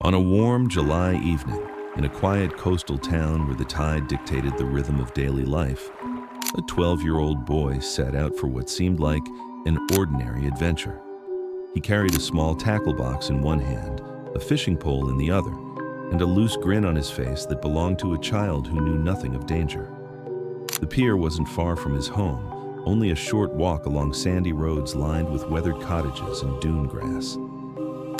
On a warm July evening, in a quiet coastal town where the tide dictated the rhythm of daily life, a 12-year-old boy set out for what seemed like an ordinary adventure. He carried a small tackle box in one hand, a fishing pole in the other, and a loose grin on his face that belonged to a child who knew nothing of danger. The pier wasn't far from his home, only a short walk along sandy roads lined with weathered cottages and dune grass.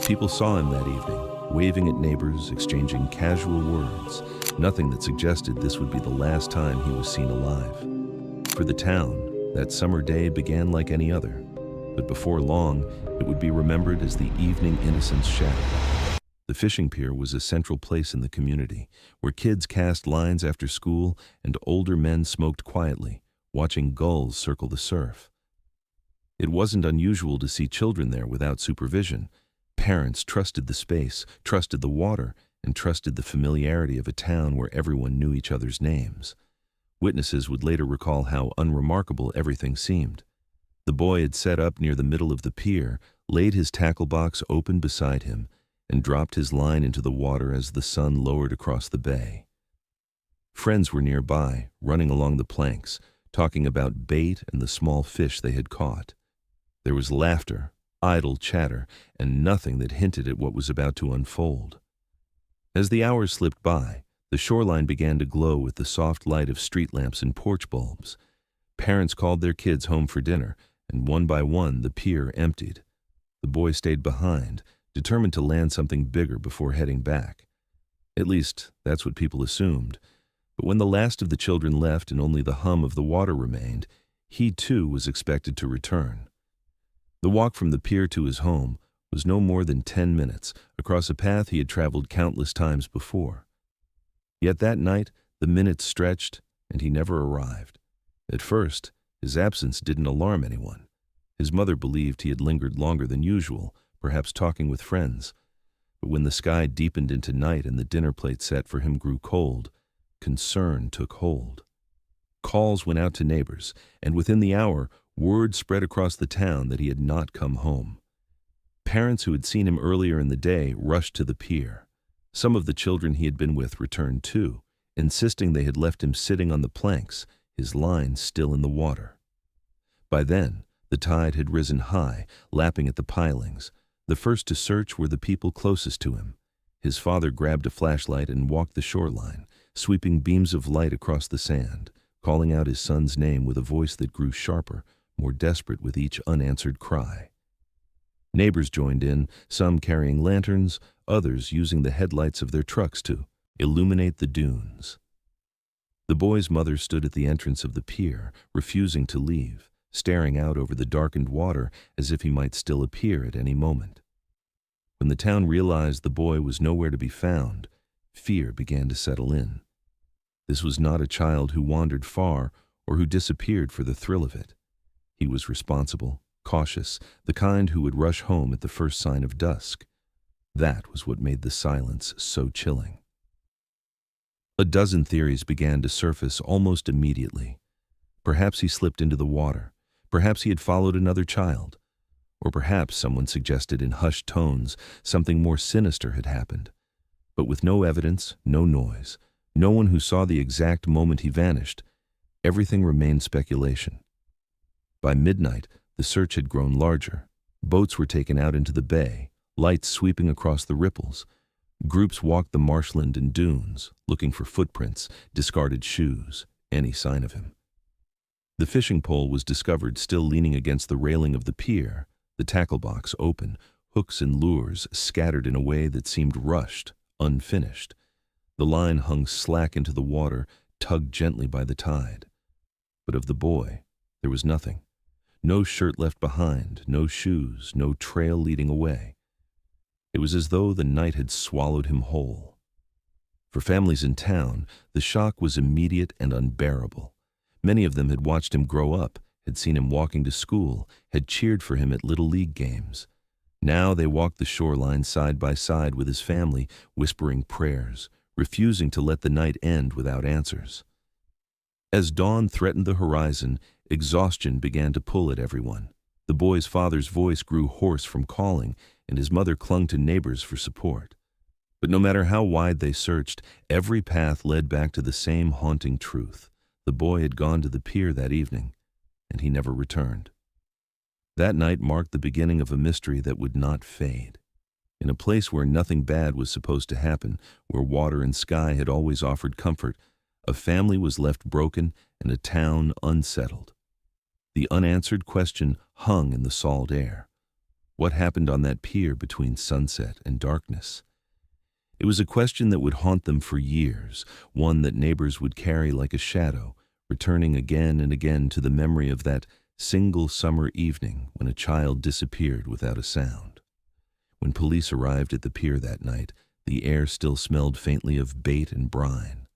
People saw him that evening, waving at neighbors, exchanging casual words, nothing that suggested this would be the last time he was seen alive. For the town, that summer day began like any other, but before long, it would be remembered as the evening innocence shattered. The fishing pier was a central place in the community, where kids cast lines after school and older men smoked quietly, watching gulls circle the surf. It wasn't unusual to see children there without supervision. Parents trusted the space, trusted the water, and trusted the familiarity of a town where everyone knew each other's names. Witnesses would later recall how unremarkable everything seemed. The boy had set up near the middle of the pier, laid his tackle box open beside him, and dropped his line into the water as the sun lowered across the bay. Friends were nearby, running along the planks, talking about bait and the small fish they had caught. There was laughter, idle chatter, and nothing that hinted at what was about to unfold. As the hours slipped by, the shoreline began to glow with the soft light of street lamps and porch bulbs. Parents called their kids home for dinner, and one by one the pier emptied. The boy stayed behind, determined to land something bigger before heading back. At least, that's what people assumed. But when the last of the children left and only the hum of the water remained, he too was expected to return. The walk from the pier to his home was no more than 10 minutes, across a path he had traveled countless times before. Yet that night, the minutes stretched, and he never arrived. At first, his absence didn't alarm anyone. His mother believed he had lingered longer than usual, perhaps talking with friends. But when the sky deepened into night and the dinner plate set for him grew cold, concern took hold. Calls went out to neighbors, and within the hour, word spread across the town that he had not come home. Parents who had seen him earlier in the day rushed to the pier. Some of the children he had been with returned too, insisting they had left him sitting on the planks, his line still in the water. By then, the tide had risen high, lapping at the pilings. The first to search were the people closest to him. His father grabbed a flashlight and walked the shoreline, sweeping beams of light across the sand, calling out his son's name with a voice that grew sharper, more desperate with each unanswered cry. Neighbors joined in, some carrying lanterns, others using the headlights of their trucks to illuminate the dunes. The boy's mother stood at the entrance of the pier, refusing to leave, staring out over the darkened water as if he might still appear at any moment. When the town realized the boy was nowhere to be found, fear began to settle in. This was not a child who wandered far or who disappeared for the thrill of it. He was responsible, cautious, the kind who would rush home at the first sign of dusk. That was what made the silence so chilling. A dozen theories began to surface almost immediately. Perhaps he slipped into the water. Perhaps he had followed another child. Or perhaps someone suggested in hushed tones something more sinister had happened. But with no evidence, no noise, no one who saw the exact moment he vanished, everything remained speculation. By midnight, the search had grown larger. Boats were taken out into the bay, lights sweeping across the ripples. Groups walked the marshland and dunes, looking for footprints, discarded shoes, any sign of him. The fishing pole was discovered still leaning against the railing of the pier, the tackle box open, hooks and lures scattered in a way that seemed rushed, unfinished. The line hung slack into the water, tugged gently by the tide. But of the boy, there was nothing. No shirt left behind, no shoes, no trail leading away. It was as though the night had swallowed him whole. For families in town, the shock was immediate and unbearable. Many of them had watched him grow up, had seen him walking to school, had cheered for him at Little League games. Now they walked the shoreline side by side with his family, whispering prayers, refusing to let the night end without answers. As dawn threatened the horizon, exhaustion began to pull at everyone. The boy's father's voice grew hoarse from calling, and his mother clung to neighbors for support. But no matter how wide they searched, every path led back to the same haunting truth. The boy had gone to the pier that evening, and he never returned. That night marked the beginning of a mystery that would not fade. In a place where nothing bad was supposed to happen, where water and sky had always offered comfort, a family was left broken and a town unsettled. The unanswered question hung in the salt air. What happened on that pier between sunset and darkness? It was a question that would haunt them for years, one that neighbors would carry like a shadow, returning again and again to the memory of that single summer evening when a child disappeared without a sound. When police arrived at the pier that night, the air still smelled faintly of bait and brine.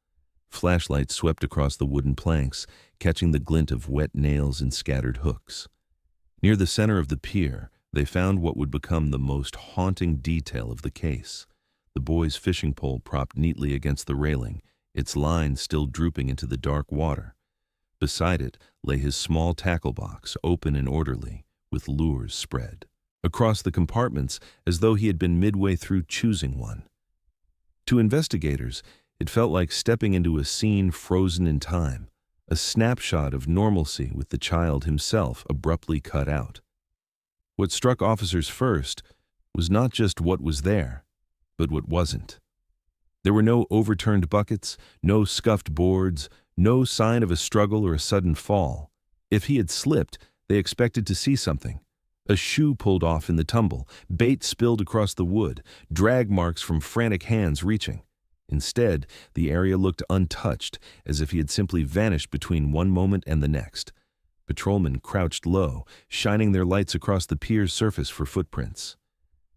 Flashlights swept across the wooden planks, catching the glint of wet nails and scattered hooks. Near the center of the pier, they found what would become the most haunting detail of the case: the boy's fishing pole propped neatly against the railing, its line still drooping into the dark water. Beside it lay his small tackle box, open and orderly, with lures spread across the compartments as though he had been midway through choosing one. To investigators, it felt like stepping into a scene frozen in time, a snapshot of normalcy with the child himself abruptly cut out. What struck officers first was not just what was there, but what wasn't. There were no overturned buckets, no scuffed boards, no sign of a struggle or a sudden fall. If he had slipped, they expected to see something. A shoe pulled off in the tumble, bait spilled across the wood, drag marks from frantic hands reaching. Instead, the area looked untouched, as if he had simply vanished between one moment and the next. Patrolmen crouched low, shining their lights across the pier's surface for footprints.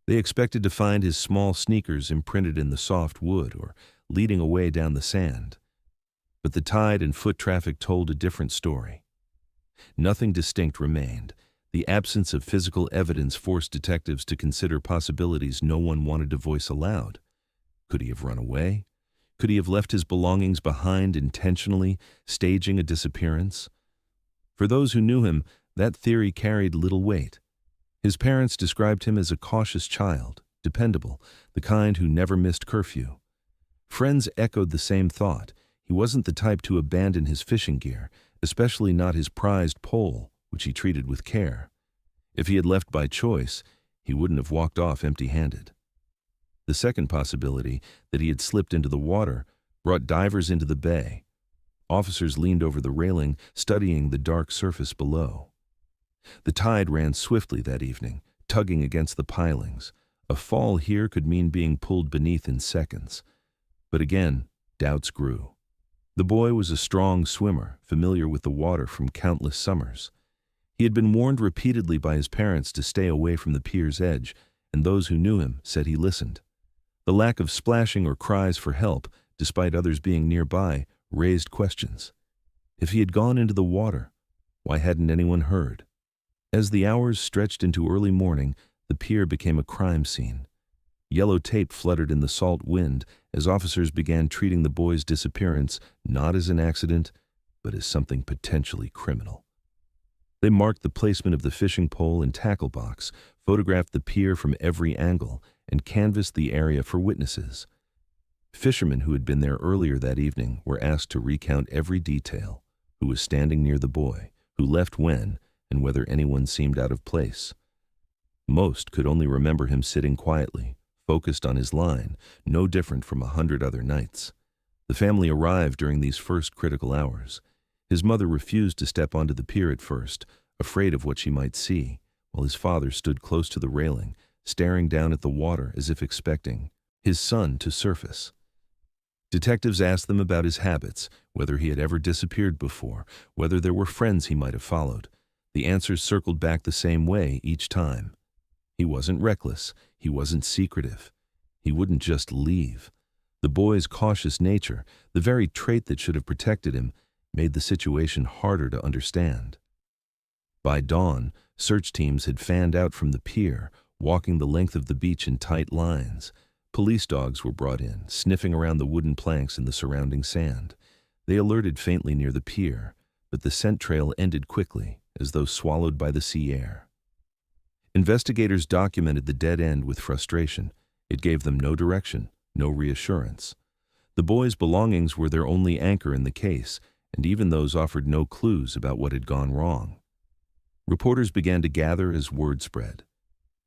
They expected to find his small sneakers imprinted in the soft wood or leading away down the sand. But the tide and foot traffic told a different story. Nothing distinct remained. The absence of physical evidence forced detectives to consider possibilities no one wanted to voice aloud. Could he have run away? Could he have left his belongings behind intentionally, staging a disappearance? For those who knew him, that theory carried little weight. His parents described him as a cautious child, dependable, the kind who never missed curfew. Friends echoed the same thought. He wasn't the type to abandon his fishing gear, especially not his prized pole, which he treated with care. If he had left by choice, he wouldn't have walked off empty-handed. The second possibility, that he had slipped into the water, brought divers into the bay. Officers leaned over the railing, studying the dark surface below. The tide ran swiftly that evening, tugging against the pilings. A fall here could mean being pulled beneath in seconds. But again, doubts grew. The boy was a strong swimmer, familiar with the water from countless summers. He had been warned repeatedly by his parents to stay away from the pier's edge, and those who knew him said he listened. The lack of splashing or cries for help, despite others being nearby, raised questions. If he had gone into the water, why hadn't anyone heard? As the hours stretched into early morning, the pier became a crime scene. Yellow tape fluttered in the salt wind as officers began treating the boy's disappearance not as an accident, but as something potentially criminal. They marked the placement of the fishing pole and tackle box, photographed the pier from every angle, and canvassed the area for witnesses. Fishermen who had been there earlier that evening were asked to recount every detail: who was standing near the boy, who left when, and whether anyone seemed out of place. Most could only remember him sitting quietly, focused on his line, no different from 100 other nights. The family arrived during these first critical hours. His mother refused to step onto the pier at first, afraid of what she might see, while his father stood close to the railing, staring down at the water as if expecting his son to surface. Detectives asked them about his habits, whether he had ever disappeared before, whether there were friends he might have followed. The answers circled back the same way each time. He wasn't reckless. He wasn't secretive. He wouldn't just leave. The boy's cautious nature, the very trait that should have protected him, made the situation harder to understand. By dawn, search teams had fanned out from the pier, walking the length of the beach in tight lines. Police dogs were brought in, sniffing around the wooden planks in the surrounding sand. They alerted faintly near the pier, but the scent trail ended quickly, as though swallowed by the sea air. Investigators documented the dead end with frustration. It gave them no direction, no reassurance. The boys' belongings were their only anchor in the case, and even those offered no clues about what had gone wrong. Reporters began to gather as word spread.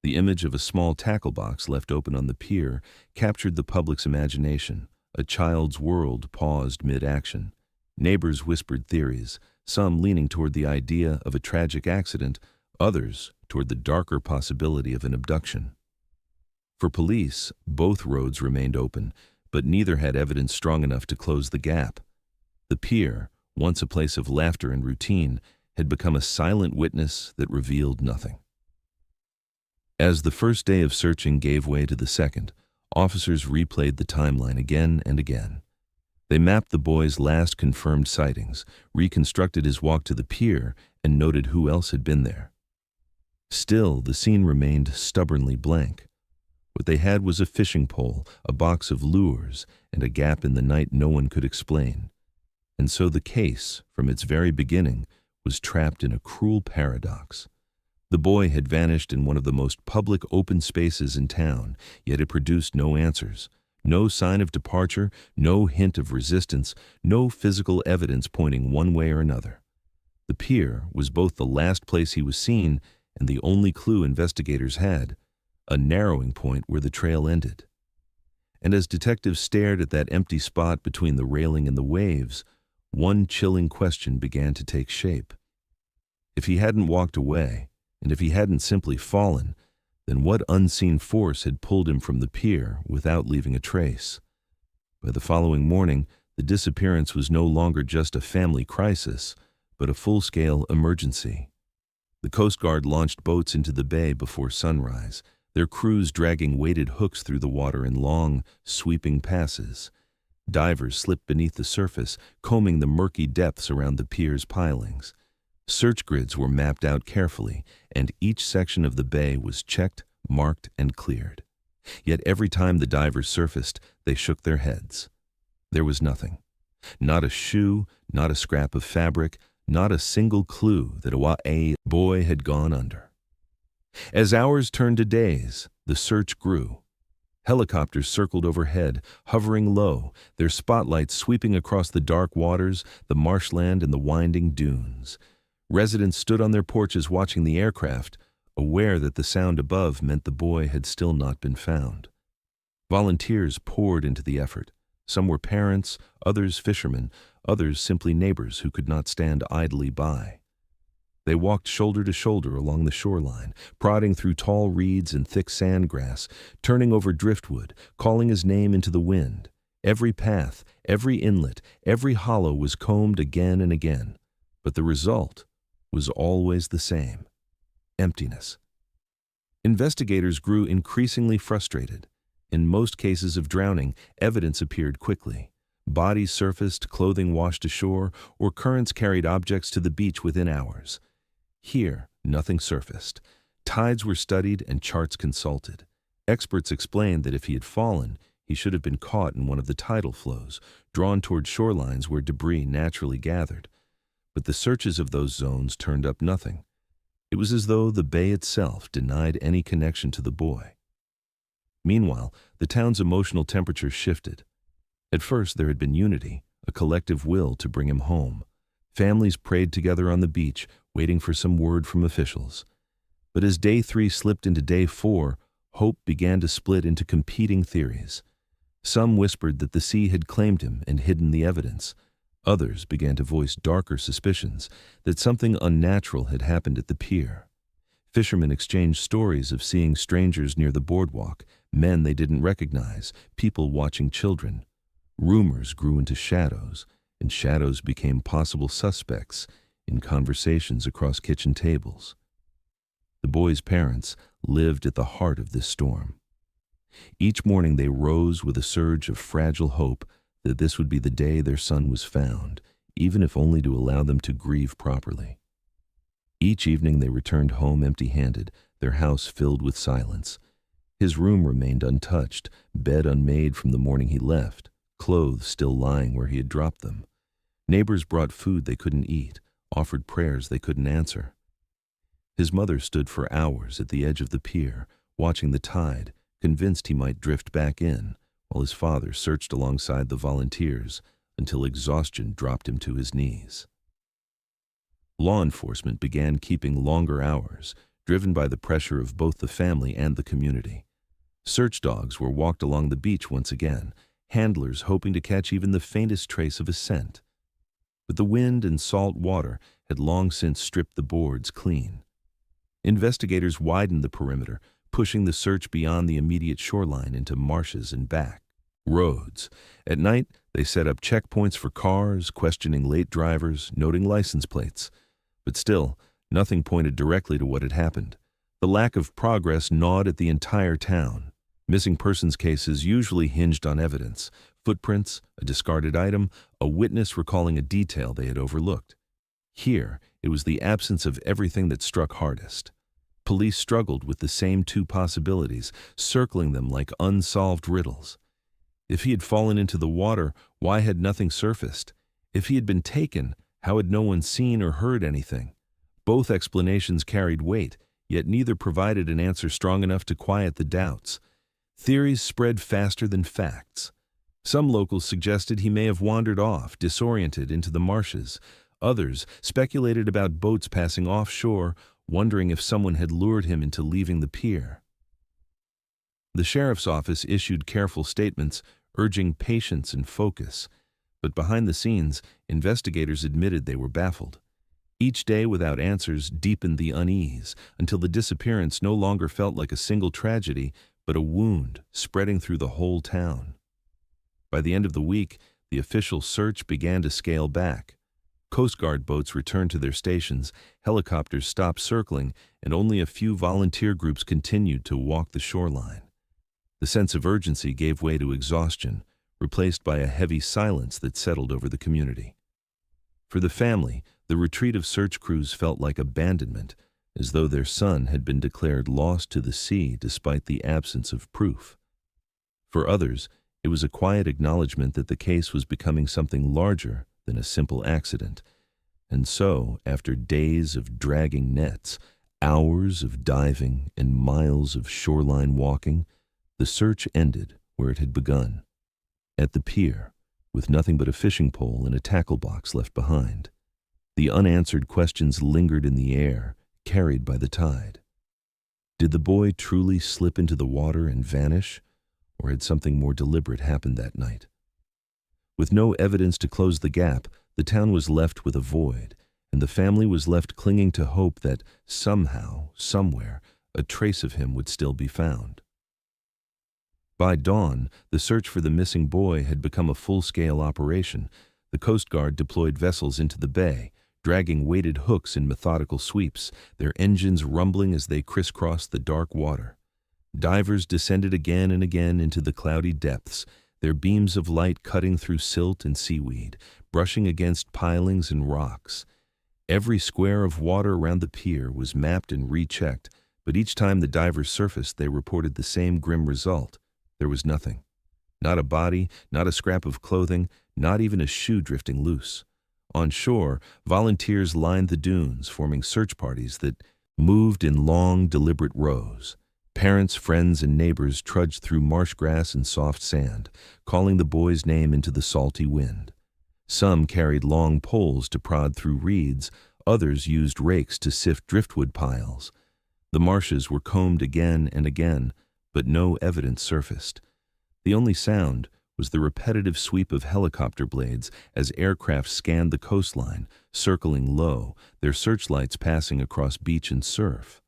The image of a small tackle box left open on the pier captured the public's imagination. A child's world paused mid-action. Neighbors whispered theories, some leaning toward the idea of a tragic accident, others toward the darker possibility of an abduction. For police, both roads remained open, but neither had evidence strong enough to close the gap. The pier, once a place of laughter and routine, had become a silent witness that revealed nothing. As the first day of searching gave way to the second, officers replayed the timeline again and again. They mapped the boy's last confirmed sightings, reconstructed his walk to the pier, and noted who else had been there. Still, the scene remained stubbornly blank. What they had was a fishing pole, a box of lures, and a gap in the night no one could explain. And so the case, from its very beginning, was trapped in a cruel paradox. The boy had vanished in one of the most public open spaces in town, yet it produced no answers. No sign of departure, no hint of resistance, no physical evidence pointing one way or another. The pier was both the last place he was seen and the only clue investigators had, a narrowing point where the trail ended. And as detectives stared at that empty spot between the railing and the waves, one chilling question began to take shape. If he hadn't walked away, and if he hadn't simply fallen, then what unseen force had pulled him from the pier without leaving a trace? By the following morning, the disappearance was no longer just a family crisis, but a full-scale emergency. The Coast Guard launched boats into the bay before sunrise, their crews dragging weighted hooks through the water in long, sweeping passes. Divers slipped beneath the surface, combing the murky depths around the pier's pilings. Search grids were mapped out carefully, and each section of the bay was checked, marked, and cleared. Yet every time the divers surfaced, they shook their heads. There was nothing. Not a shoe, not a scrap of fabric, not a single clue that a boy had gone under. As hours turned to days, the search grew. Helicopters circled overhead, hovering low, their spotlights sweeping across the dark waters, the marshland, and the winding dunes. Residents stood on their porches watching the aircraft, aware that the sound above meant the boy had still not been found. Volunteers poured into the effort. Some were parents, others fishermen, others simply neighbors who could not stand idly by. They walked shoulder to shoulder along the shoreline, prodding through tall reeds and thick sandgrass, turning over driftwood, calling his name into the wind. Every path, every inlet, every hollow was combed again and again, but the result was always the same: emptiness. Investigators grew increasingly frustrated. In most cases of drowning, evidence appeared quickly. Bodies surfaced, clothing washed ashore, or currents carried objects to the beach within hours. Here, nothing surfaced. Tides were studied and charts consulted. Experts explained that if he had fallen, he should have been caught in one of the tidal flows, drawn toward shorelines where debris naturally gathered. But the searches of those zones turned up nothing. It was as though the bay itself denied any connection to the boy. Meanwhile, the town's emotional temperature shifted. At first, there had been unity, a collective will to bring him home. Families prayed together on the beach, waiting for some word from officials. But as day 3 slipped into day 4, hope began to split into competing theories. Some whispered that the sea had claimed him and hidden the evidence. Others began to voice darker suspicions that something unnatural had happened at the pier. Fishermen exchanged stories of seeing strangers near the boardwalk, men they didn't recognize, people watching children. Rumors grew into shadows, and shadows became possible suspects in conversations across kitchen tables. The boy's parents lived at the heart of this storm. Each morning they rose with a surge of fragile hope that this would be the day their son was found, even if only to allow them to grieve properly. Each evening they returned home empty-handed, their house filled with silence. His room remained untouched, bed unmade from the morning he left, clothes still lying where he had dropped them. Neighbors brought food they couldn't eat, offered prayers they couldn't answer. His mother stood for hours at the edge of the pier, watching the tide, convinced he might drift back in, while his father searched alongside the volunteers until exhaustion dropped him to his knees. Law enforcement began keeping longer hours, driven by the pressure of both the family and the community. Search dogs were walked along the beach once again, handlers hoping to catch even the faintest trace of a scent. But the wind and salt water had long since stripped the boards clean. Investigators widened the perimeter, pushing the search beyond the immediate shoreline into marshes and back roads. At night, they set up checkpoints for cars, questioning late drivers, noting license plates. But still, nothing pointed directly to what had happened. The lack of progress gnawed at the entire town. Missing persons cases usually hinged on evidence: footprints, a discarded item, a witness recalling a detail they had overlooked. Here, it was the absence of everything that struck hardest. Police struggled with the same two possibilities, circling them like unsolved riddles. If he had fallen into the water, why had nothing surfaced? If he had been taken, how had no one seen or heard anything? Both explanations carried weight, yet neither provided an answer strong enough to quiet the doubts. Theories spread faster than facts. Some locals suggested he may have wandered off, disoriented, into the marshes. Others speculated about boats passing offshore, wondering if someone had lured him into leaving the pier. The sheriff's office issued careful statements, urging patience and focus. But behind the scenes, investigators admitted they were baffled. Each day without answers deepened the unease, until the disappearance no longer felt like a single tragedy, but a wound spreading through the whole town. By the end of the week, the official search began to scale back. Coast Guard boats returned to their stations, helicopters stopped circling, and only a few volunteer groups continued to walk the shoreline. The sense of urgency gave way to exhaustion, replaced by a heavy silence that settled over the community. For the family, the retreat of search crews felt like abandonment, as though their son had been declared lost to the sea despite the absence of proof. For others, it was a quiet acknowledgement that the case was becoming something larger than a simple accident. And so, after days of dragging nets, hours of diving, and miles of shoreline walking, the search ended where it had begun, at the pier, with nothing but a fishing pole and a tackle box left behind. The unanswered questions lingered in the air, carried by the tide. Did the boy truly slip into the water and vanish, or had something more deliberate happened that night? With no evidence to close the gap, the town was left with a void, and the family was left clinging to hope that somehow, somewhere, a trace of him would still be found. By dawn, the search for the missing boy had become a full-scale operation. The Coast Guard deployed vessels into the bay, dragging weighted hooks in methodical sweeps, their engines rumbling as they crisscrossed the dark water. Divers descended again and again into the cloudy depths, their beams of light cutting through silt and seaweed, brushing against pilings and rocks. Every square of water around the pier was mapped and rechecked, but each time the divers surfaced, they reported the same grim result. There was nothing. Not a body, not a scrap of clothing, not even a shoe drifting loose. On shore, volunteers lined the dunes, forming search parties that moved in long, deliberate rows. Parents, friends, and neighbors trudged through marsh grass and soft sand, calling the boy's name into the salty wind. Some carried long poles to prod through reeds, others used rakes to sift driftwood piles. The marshes were combed again and again, but no evidence surfaced. The only sound was the repetitive sweep of helicopter blades as aircraft scanned the coastline, circling low, their searchlights passing across beach and surf.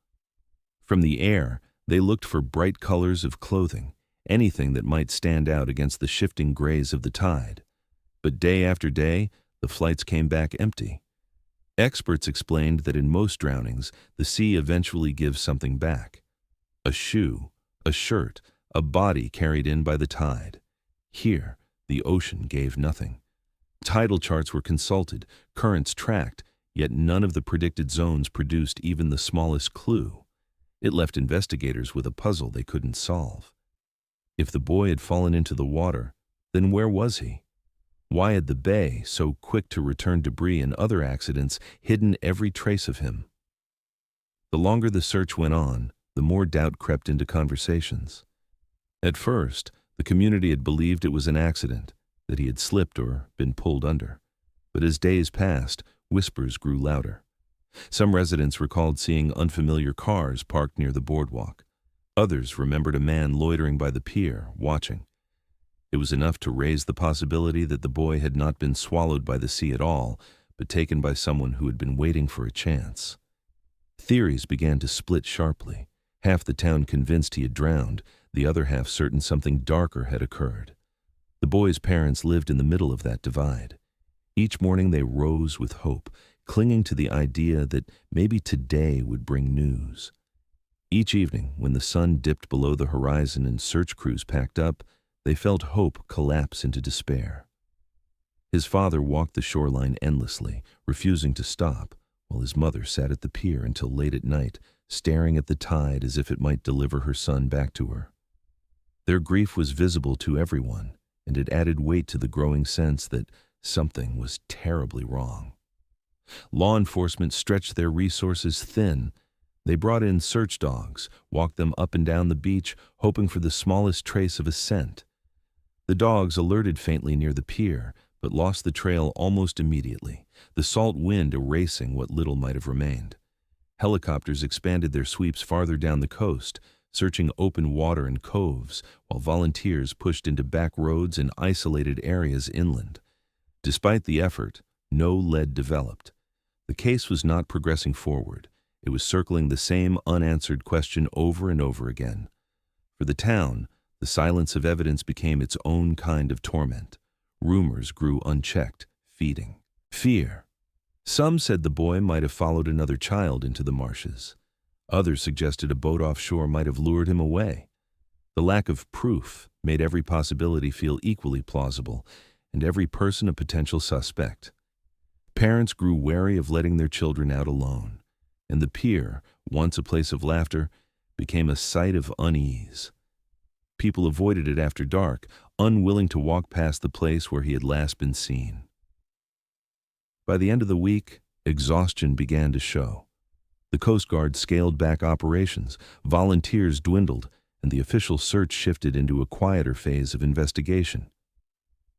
From the air, they looked for bright colors of clothing, anything that might stand out against the shifting grays of the tide. But day after day, the flights came back empty. Experts explained that in most drownings, the sea eventually gives something back: a shoe, a shirt, a body carried in by the tide. Here, the ocean gave nothing. Tidal charts were consulted, currents tracked, yet none of the predicted zones produced even the smallest clue. It left investigators with a puzzle they couldn't solve. If the boy had fallen into the water, then where was he? Why had the bay, so quick to return debris and other accidents, hidden every trace of him? The longer the search went on, the more doubt crept into conversations. At first, the The community had believed it was an accident, that he had slipped or been pulled under. But as days passed, whispers grew louder. Some residents recalled seeing unfamiliar cars parked near the boardwalk. Others remembered a man loitering by the pier, watching. It was enough to raise the possibility that the boy had not been swallowed by the sea at all, but taken by someone who had been waiting for a chance. Theories began to split sharply. Half the town convinced he had drowned, the other half certain something darker had occurred. The boy's parents lived in the middle of that divide. Each morning they rose with hope, clinging to the idea that maybe today would bring news. Each evening, when the sun dipped below the horizon and search crews packed up, they felt hope collapse into despair. His father walked the shoreline endlessly, refusing to stop, while his mother sat at the pier until late at night, staring at the tide as if it might deliver her son back to her. Their grief was visible to everyone, and it added weight to the growing sense that something was terribly wrong. Law enforcement stretched their resources thin. They brought in search dogs, walked them up and down the beach, hoping for the smallest trace of a scent. The dogs alerted faintly near the pier, but lost the trail almost immediately, the salt wind erasing what little might have remained. Helicopters expanded their sweeps farther down the coast, searching open water and coves, while volunteers pushed into back roads and isolated areas inland. Despite the effort, no lead developed. The case was not progressing forward. It was circling the same unanswered question over and over again. For the town, the silence of evidence became its own kind of torment. Rumors grew unchecked, feeding fear. Some said the boy might have followed another child into the marshes. Others suggested a boat offshore might have lured him away. The lack of proof made every possibility feel equally plausible, and every person a potential suspect. Parents grew wary of letting their children out alone, and the pier, once a place of laughter, became a site of unease. People avoided it after dark, unwilling to walk past the place where he had last been seen. By the end of the week, exhaustion began to show. The Coast Guard scaled back operations, volunteers dwindled, and the official search shifted into a quieter phase of investigation.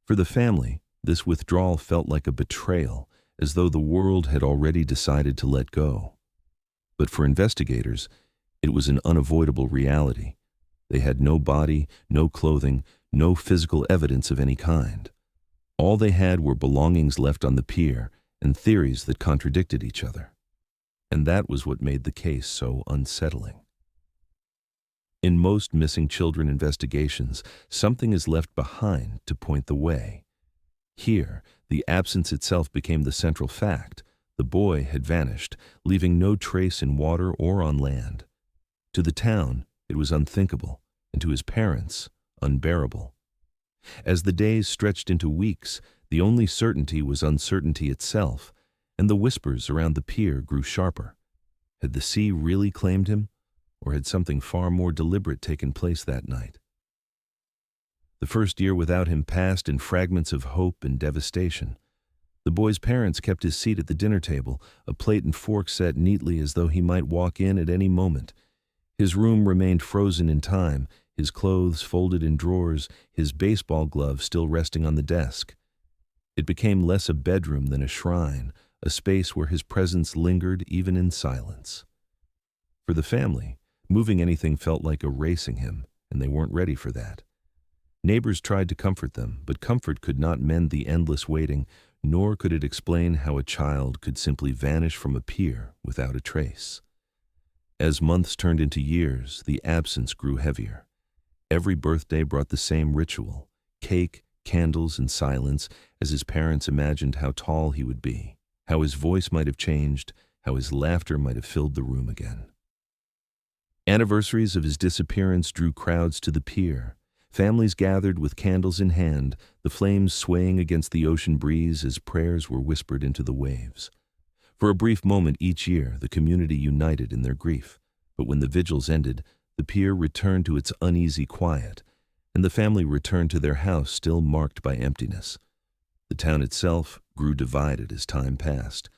For the family, this withdrawal felt like a betrayal, as though the world had already decided to let go. But for investigators, it was an unavoidable reality. They had no body, no clothing, no physical evidence of any kind. All they had were belongings left on the pier and theories that contradicted each other. And that was what made the case so unsettling. In most missing children investigations, something is left behind to point the way. Here, the absence itself became the central fact. The boy had vanished, leaving no trace in water or on land. To the town, it was unthinkable, and to his parents, unbearable. As the days stretched into weeks, the only certainty was uncertainty itself, and the whispers around the pier grew sharper. Had the sea really claimed him, or had something far more deliberate taken place that night? The first year without him passed in fragments of hope and devastation. The boy's parents kept his seat at the dinner table, a plate and fork set neatly as though he might walk in at any moment. His room remained frozen in time, his clothes folded in drawers, his baseball glove still resting on the desk. It became less a bedroom than a shrine, a space where his presence lingered even in silence. For the family, moving anything felt like erasing him, and they weren't ready for that. Neighbors tried to comfort them, but comfort could not mend the endless waiting, nor could it explain how a child could simply vanish from a pier without a trace. As months turned into years, the absence grew heavier. Every birthday brought the same ritual: cake, candles, and silence, as his parents imagined how tall he would be, how his voice might have changed, how his laughter might have filled the room again. Anniversaries of his disappearance drew crowds to the pier. Families gathered with candles in hand, the flames swaying against the ocean breeze as prayers were whispered into the waves. For a brief moment each year, the community united in their grief, but when the vigils ended, the pier returned to its uneasy quiet, and the family returned to their house still marked by emptiness. The town itself grew divided as time passed.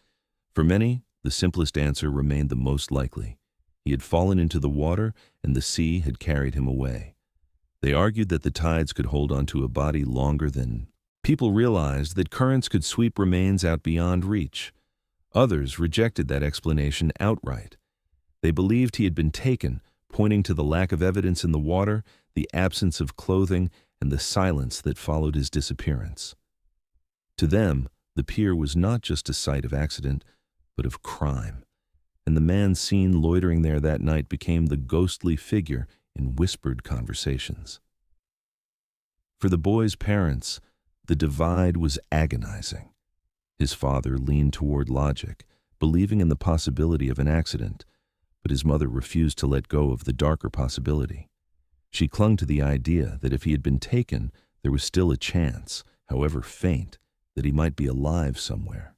For many, the simplest answer remained the most likely. He had fallen into the water, and the sea had carried him away. They argued that the tides could hold onto a body longer than people realized that currents could sweep remains out beyond reach. Others rejected that explanation outright. They believed he had been taken, pointing to the lack of evidence in the water, the absence of clothing, and the silence that followed his disappearance. To them, the pier was not just a site of accident, but of crime, and the man seen loitering there that night became the ghostly figure in whispered conversations. For the boy's parents, the divide was agonizing. His father leaned toward logic, believing in the possibility of an accident, but his mother refused to let go of the darker possibility. She clung to the idea that if he had been taken, there was still a chance, however faint, that he might be alive somewhere.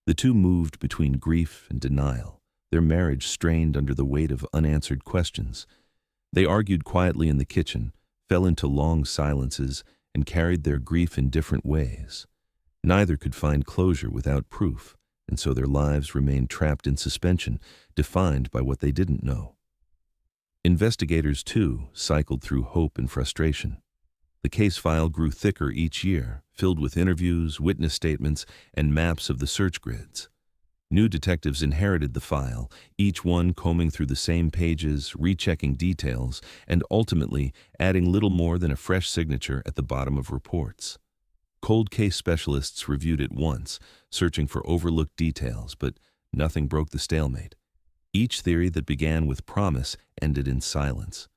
The two moved between grief and denial, their marriage strained under the weight of unanswered questions. They argued quietly in the kitchen, fell into long silences, and carried their grief in different ways. Neither could find closure without proof, and so their lives remained trapped in suspension, defined by what they didn't know. Investigators, too, cycled through hope and frustration. The case file grew thicker each year, filled with interviews, witness statements, and maps of the search grids. New detectives inherited the file, each one combing through the same pages, rechecking details, and ultimately adding little more than a fresh signature at the bottom of reports. Cold case specialists reviewed it once, searching for overlooked details, but nothing broke the stalemate. Each theory that began with promise ended in silence.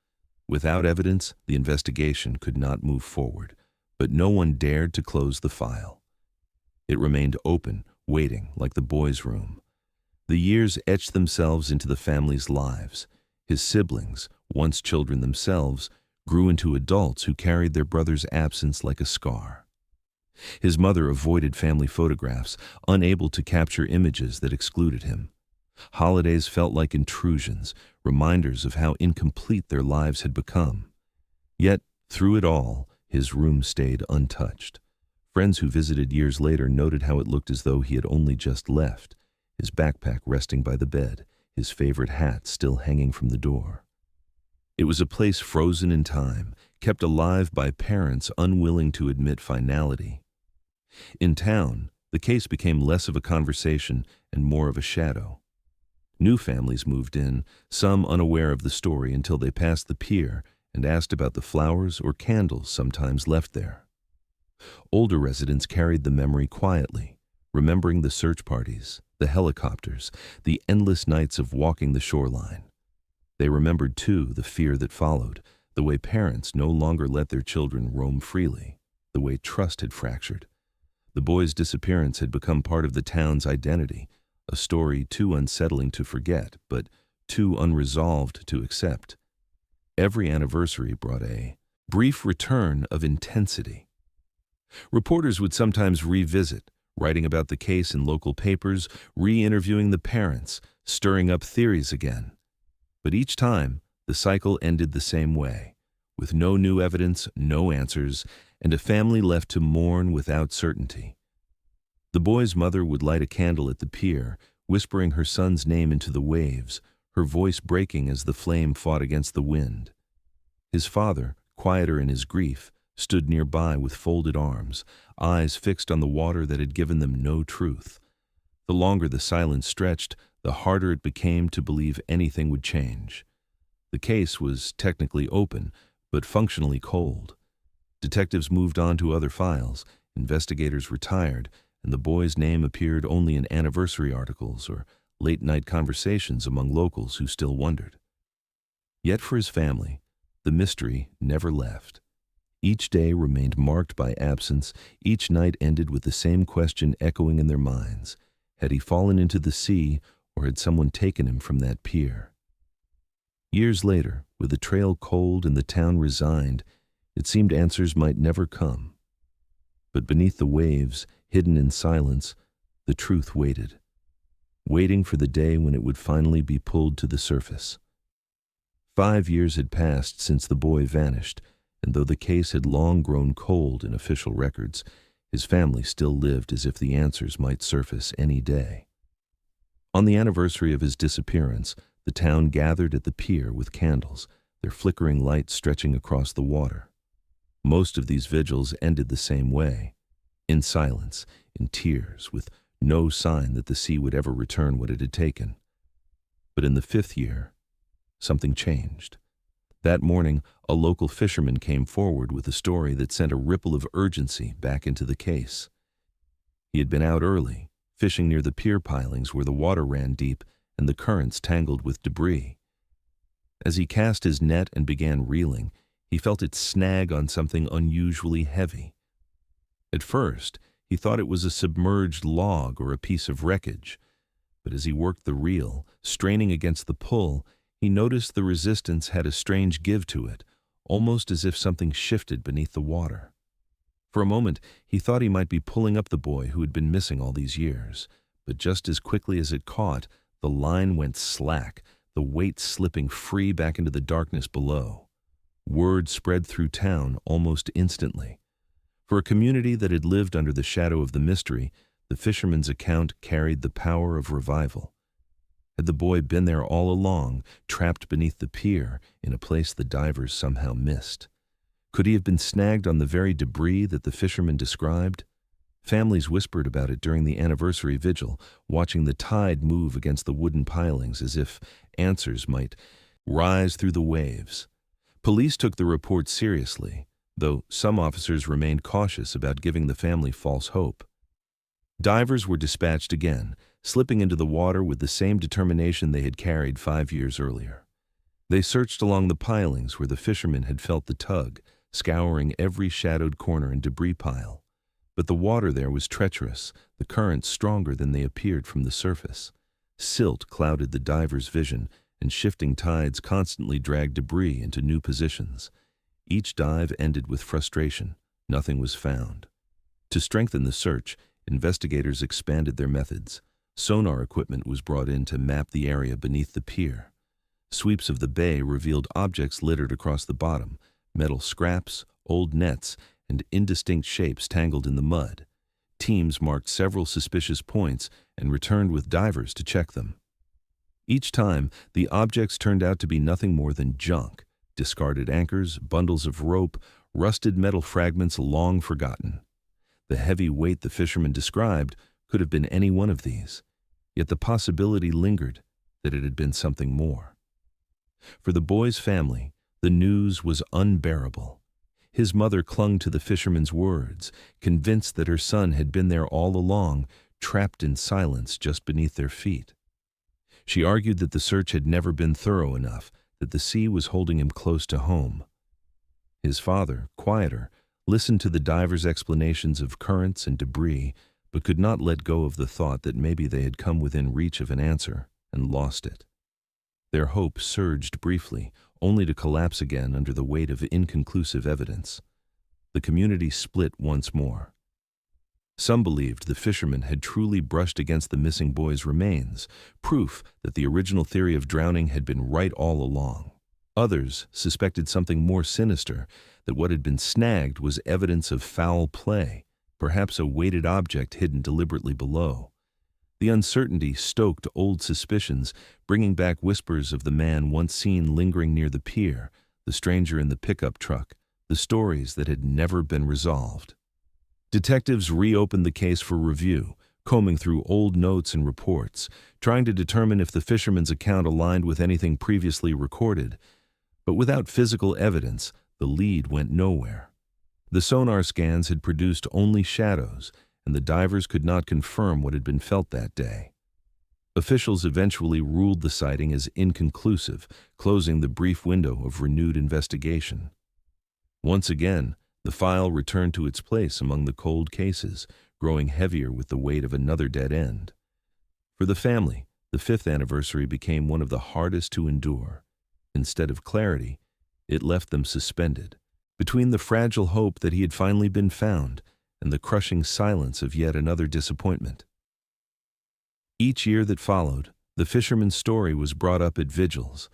Without evidence, the investigation could not move forward, but no one dared to close the file. It remained open, waiting, like the boy's room. The years etched themselves into the family's lives. His siblings, once children themselves, grew into adults who carried their brother's absence like a scar. His mother avoided family photographs, unable to capture images that excluded him. Holidays felt like intrusions, reminders of how incomplete their lives had become. Yet, through it all, his room stayed untouched. Friends who visited years later noted how it looked as though he had only just left, his backpack resting by the bed, his favorite hat still hanging from the door. It was a place frozen in time, kept alive by parents unwilling to admit finality. In town, the case became less of a conversation and more of a shadow. New families moved in, some unaware of the story until they passed the pier and asked about the flowers or candles sometimes left there. Older residents carried the memory quietly, remembering the search parties, the helicopters, the endless nights of walking the shoreline. They remembered, too, the fear that followed, the way parents no longer let their children roam freely, the way trust had fractured. The boy's disappearance had become part of the town's identity, a story too unsettling to forget, but too unresolved to accept. Every anniversary brought a brief return of intensity. Reporters would sometimes revisit, writing about the case in local papers, re-interviewing the parents, stirring up theories again. But each time, the cycle ended the same way, with no new evidence, no answers, and a family left to mourn without certainty. The boy's mother would light a candle at the pier, whispering her son's name into the waves, her voice breaking as the flame fought against the wind. His father, quieter in his grief, stood nearby with folded arms, eyes fixed on the water that had given them no truth. The longer the silence stretched, the harder it became to believe anything would change. The case was technically open, but functionally cold. Detectives moved on to other files, investigators retired, and the boy's name appeared only in anniversary articles or late-night conversations among locals who still wondered. Yet for his family, the mystery never left. Each day remained marked by absence, each night ended with the same question echoing in their minds. Had he fallen into the sea, or had someone taken him from that pier? Years later, with the trail cold and the town resigned, it seemed answers might never come. But beneath the waves, hidden in silence, the truth waited, waiting for the day when it would finally be pulled to the surface. 5 years had passed since the boy vanished, and though the case had long grown cold in official records, his family still lived as if the answers might surface any day. On the anniversary of his disappearance, the town gathered at the pier with candles, their flickering light stretching across the water. Most of these vigils ended the same way, in silence, in tears, with no sign that the sea would ever return what it had taken. But in the 5th year, something changed. That morning, a local fisherman came forward with a story that sent a ripple of urgency back into the case. He had been out early, fishing near the pier pilings where the water ran deep and the currents tangled with debris. As he cast his net and began reeling, he felt it snag on something unusually heavy. At first, he thought it was a submerged log or a piece of wreckage, but as he worked the reel, straining against the pull, he noticed the resistance had a strange give to it, almost as if something shifted beneath the water. For a moment, he thought he might be pulling up the boy who had been missing all these years, but just as quickly as it caught, the line went slack, the weight slipping free back into the darkness below. Word spread through town almost instantly. For a community that had lived under the shadow of the mystery, the fisherman's account carried the power of revival. Had the boy been there all along, trapped beneath the pier, in a place the divers somehow missed? Could he have been snagged on the very debris that the fisherman described? Families whispered about it during the anniversary vigil, watching the tide move against the wooden pilings as if answers might rise through the waves. Police took the report seriously, though some officers remained cautious about giving the family false hope. Divers were dispatched again, slipping into the water with the same determination they had carried 5 years earlier. They searched along the pilings where the fishermen had felt the tug, scouring every shadowed corner and debris pile. But the water there was treacherous, the currents stronger than they appeared from the surface. Silt clouded the divers' vision, and shifting tides constantly dragged debris into new positions. Each dive ended with frustration. Nothing was found. To strengthen the search, investigators expanded their methods. Sonar equipment was brought in to map the area beneath the pier. Sweeps of the bay revealed objects littered across the bottom, metal scraps, old nets, and indistinct shapes tangled in the mud. Teams marked several suspicious points and returned with divers to check them. Each time, the objects turned out to be nothing more than junk, discarded anchors, bundles of rope, rusted metal fragments long forgotten. The heavy weight the fisherman described could have been any one of these, yet the possibility lingered that it had been something more. For the boy's family, the news was unbearable. His mother clung to the fisherman's words, convinced that her son had been there all along, trapped in silence just beneath their feet. She argued that the search had never been thorough enough, that the sea was holding him close to home. His father, quieter, listened to the divers' explanations of currents and debris, but could not let go of the thought that maybe they had come within reach of an answer and lost it. Their hope surged briefly, only to collapse again under the weight of inconclusive evidence. The community split once more. Some believed the fisherman had truly brushed against the missing boy's remains, proof that the original theory of drowning had been right all along. Others suspected something more sinister, that what had been snagged was evidence of foul play, perhaps a weighted object hidden deliberately below. The uncertainty stoked old suspicions, bringing back whispers of the man once seen lingering near the pier, the stranger in the pickup truck, the stories that had never been resolved. Detectives reopened the case for review, combing through old notes and reports, trying to determine if the fisherman's account aligned with anything previously recorded. But without physical evidence, the lead went nowhere. The sonar scans had produced only shadows, and the divers could not confirm what had been felt that day. Officials eventually ruled the sighting as inconclusive, closing the brief window of renewed investigation. Once again, the file returned to its place among the cold cases, growing heavier with the weight of another dead end. For the family, the 5th anniversary became one of the hardest to endure. Instead of clarity, it left them suspended, between the fragile hope that he had finally been found and the crushing silence of yet another disappointment. Each year that followed, the fisherman's story was brought up at vigils,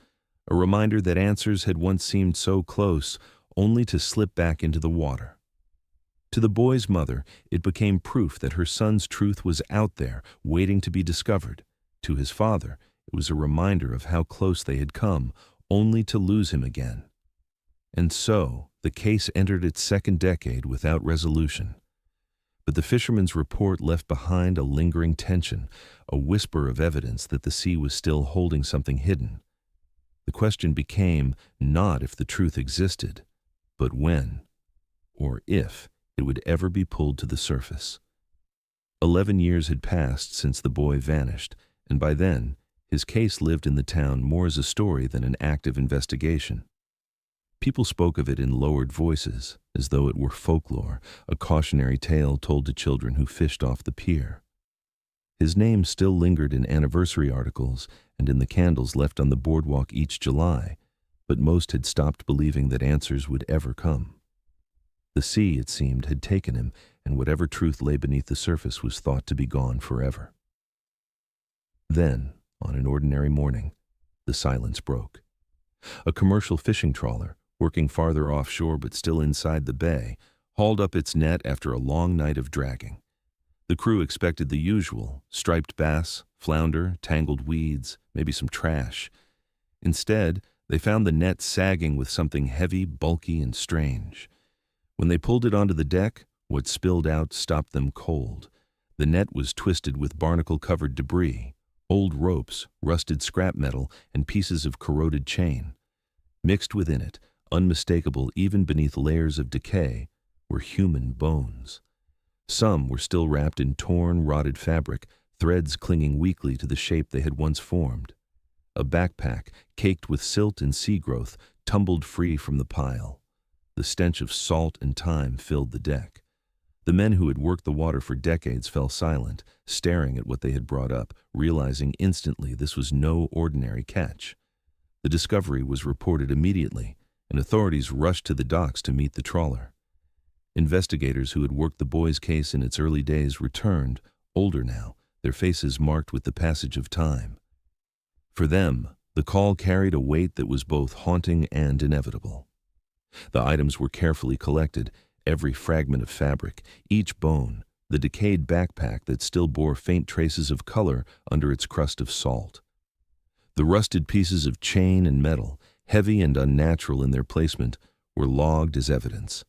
a reminder that answers had once seemed so close, only to slip back into the water. To the boy's mother, it became proof that her son's truth was out there, waiting to be discovered. To his father, it was a reminder of how close they had come, only to lose him again. And so, the case entered its second decade without resolution. But the fisherman's report left behind a lingering tension, a whisper of evidence that the sea was still holding something hidden. The question became not if the truth existed, but when, or if, it would ever be pulled to the surface. 11 years had passed since the boy vanished, and by then, his case lived in the town more as a story than an active investigation. People spoke of it in lowered voices, as though it were folklore, a cautionary tale told to children who fished off the pier. His name still lingered in anniversary articles and in the candles left on the boardwalk each July, but most had stopped believing that answers would ever come. The sea, it seemed, had taken him, and whatever truth lay beneath the surface was thought to be gone forever. Then, on an ordinary morning, the silence broke. A commercial fishing trawler, working farther offshore but still inside the bay, hauled up its net after a long night of dragging. The crew expected the usual: striped bass, flounder, tangled weeds, maybe some trash. Instead, they found the net sagging with something heavy, bulky, and strange. When they pulled it onto the deck, what spilled out stopped them cold. The net was twisted with barnacle-covered debris, old ropes, rusted scrap metal, and pieces of corroded chain. Mixed within it, unmistakable even beneath layers of decay, were human bones. Some were still wrapped in torn, rotted fabric, threads clinging weakly to the shape they had once formed. A backpack, caked with silt and sea growth, tumbled free from the pile. The stench of salt and time filled the deck. The men who had worked the water for decades fell silent, staring at what they had brought up, realizing instantly this was no ordinary catch. The discovery was reported immediately, and authorities rushed to the docks to meet the trawler. Investigators who had worked the boy's case in its early days returned, older now, their faces marked with the passage of time. For them, the call carried a weight that was both haunting and inevitable. The items were carefully collected, every fragment of fabric, each bone, the decayed backpack that still bore faint traces of color under its crust of salt. The rusted pieces of chain and metal, heavy and unnatural in their placement, were logged as evidence.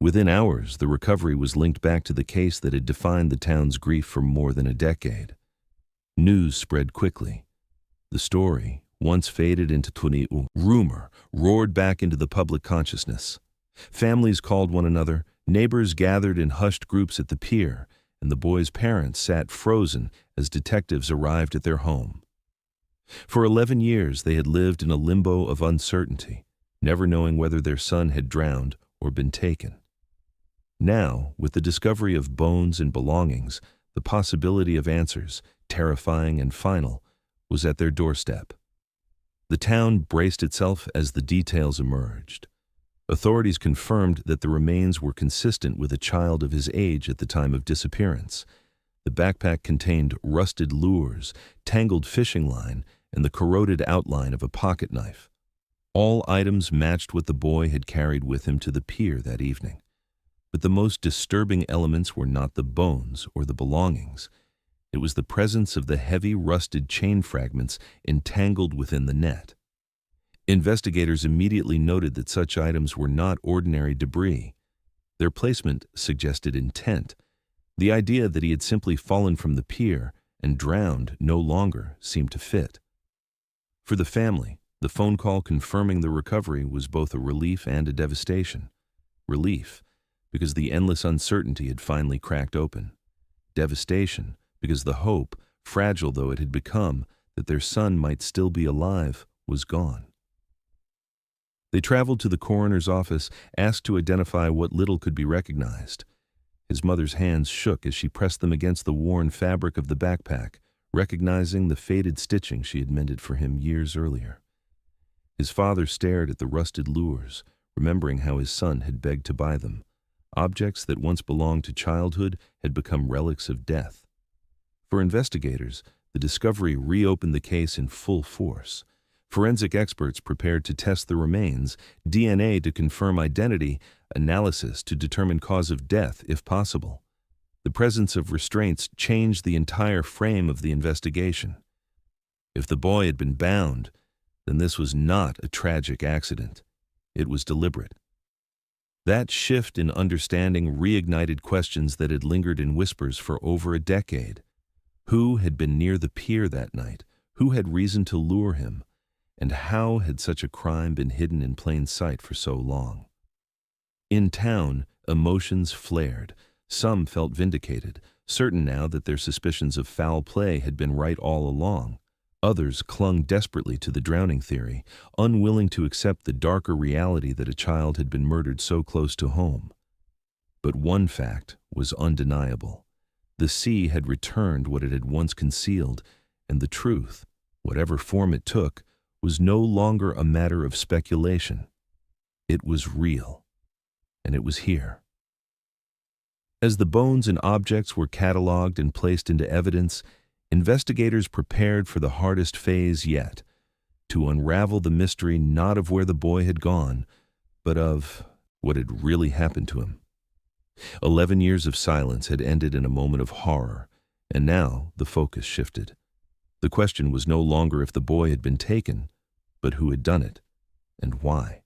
Within hours, the recovery was linked back to the case that had defined the town's grief for more than a decade. News spread quickly. The story, once faded into rumor, roared back into the public consciousness. Families called one another, neighbors gathered in hushed groups at the pier, and the boy's parents sat frozen as detectives arrived at their home. For 11 years they had lived in a limbo of uncertainty, never knowing whether their son had drowned or been taken. Now, with the discovery of bones and belongings, the possibility of answers, terrifying and final, was at their doorstep. The town braced itself as the details emerged. Authorities confirmed that the remains were consistent with a child of his age at the time of disappearance. The backpack contained rusted lures, tangled fishing line, and the corroded outline of a pocket knife. All items matched what the boy had carried with him to the pier that evening. But the most disturbing elements were not the bones or the belongings. It was the presence of the heavy, rusted chain fragments entangled within the net. Investigators immediately noted that such items were not ordinary debris. Their placement suggested intent. The idea that he had simply fallen from the pier and drowned no longer seemed to fit. For the family, the phone call confirming the recovery was both a relief and a devastation. Relief, because the endless uncertainty had finally cracked open. Devastation, because the hope, fragile though it had become, that their son might still be alive, was gone. They traveled to the coroner's office, asked to identify what little could be recognized. His mother's hands shook as she pressed them against the worn fabric of the backpack, recognizing the faded stitching she had mended for him years earlier. His father stared at the rusted lures, remembering how his son had begged to buy them. Objects that once belonged to childhood had become relics of death. For investigators, the discovery reopened the case in full force. Forensic experts prepared to test the remains, DNA to confirm identity, analysis to determine cause of death if possible. The presence of restraints changed the entire frame of the investigation. If the boy had been bound, then this was not a tragic accident. It was deliberate. That shift in understanding reignited questions that had lingered in whispers for over a decade. Who had been near the pier that night? Who had reason to lure him? And how had such a crime been hidden in plain sight for so long? In town, emotions flared. Some felt vindicated, certain now that their suspicions of foul play had been right all along. Others clung desperately to the drowning theory, unwilling to accept the darker reality that a child had been murdered so close to home. But one fact was undeniable. The sea had returned what it had once concealed, and the truth, whatever form it took, was no longer a matter of speculation. It was real, and it was here. As the bones and objects were cataloged and placed into evidence, investigators prepared for the hardest phase yet, to unravel the mystery not of where the boy had gone, but of what had really happened to him. 11 years of silence had ended in a moment of horror, and now the focus shifted. The question was no longer if the boy had been taken, but who had done it, and why.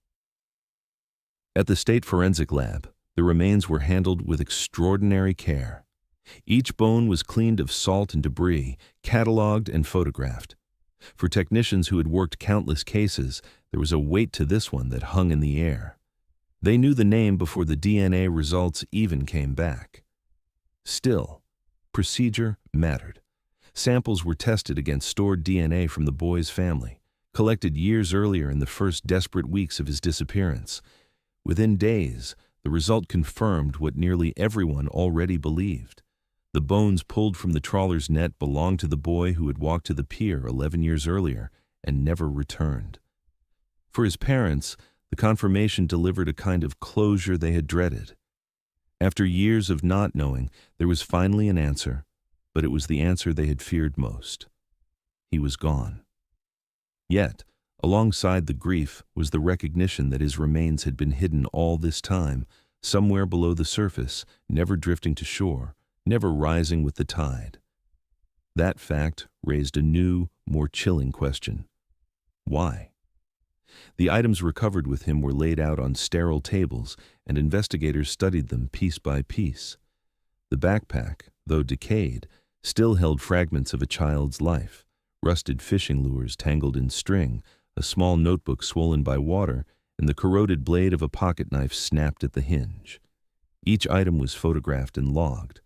At the State Forensic Lab, the remains were handled with extraordinary care. Each bone was cleaned of salt and debris, cataloged and photographed. For technicians who had worked countless cases, there was a weight to this one that hung in the air. They knew the name before the DNA results even came back. Still, procedure mattered. Samples were tested against stored DNA from the boy's family, collected years earlier in the first desperate weeks of his disappearance. Within days, the result confirmed what nearly everyone already believed. The bones pulled from the trawler's net belonged to the boy who had walked to the pier 11 years earlier and never returned. For his parents, the confirmation delivered a kind of closure they had dreaded. After years of not knowing, there was finally an answer, but it was the answer they had feared most. He was gone. Yet, alongside the grief was the recognition that his remains had been hidden all this time, somewhere below the surface, never drifting to shore, never rising with the tide. That fact raised a new, more chilling question. Why? The items recovered with him were laid out on sterile tables, and investigators studied them piece by piece. The backpack, though decayed, still held fragments of a child's life, rusted fishing lures tangled in string, a small notebook swollen by water, and the corroded blade of a pocket knife snapped at the hinge. Each item was photographed and logged.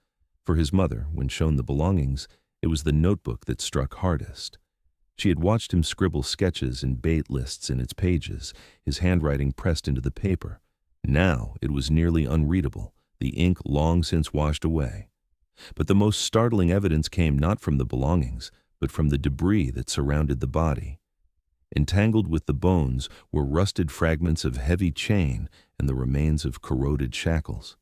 For his mother, when shown the belongings, it was the notebook that struck hardest. She had watched him scribble sketches and bait lists in its pages, his handwriting pressed into the paper. Now it was nearly unreadable, the ink long since washed away. But the most startling evidence came not from the belongings, but from the debris that surrounded the body. Entangled with the bones were rusted fragments of heavy chain and the remains of corroded shackles.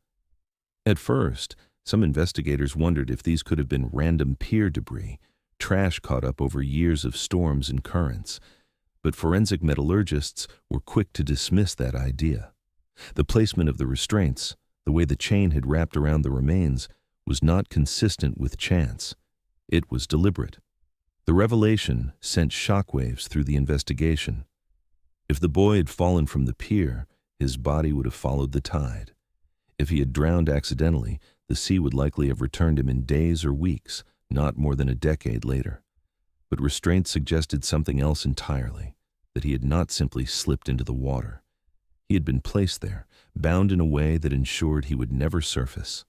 At first, some investigators wondered if these could have been random pier debris, trash caught up over years of storms and currents. But forensic metallurgists were quick to dismiss that idea. The placement of the restraints, the way the chain had wrapped around the remains, was not consistent with chance. It was deliberate. The revelation sent shockwaves through the investigation. If the boy had fallen from the pier, his body would have followed the tide. If he had drowned accidentally, the sea would likely have returned him in days or weeks, not more than a decade later. But restraints suggested something else entirely, that he had not simply slipped into the water. He had been placed there, bound in a way that ensured he would never surface.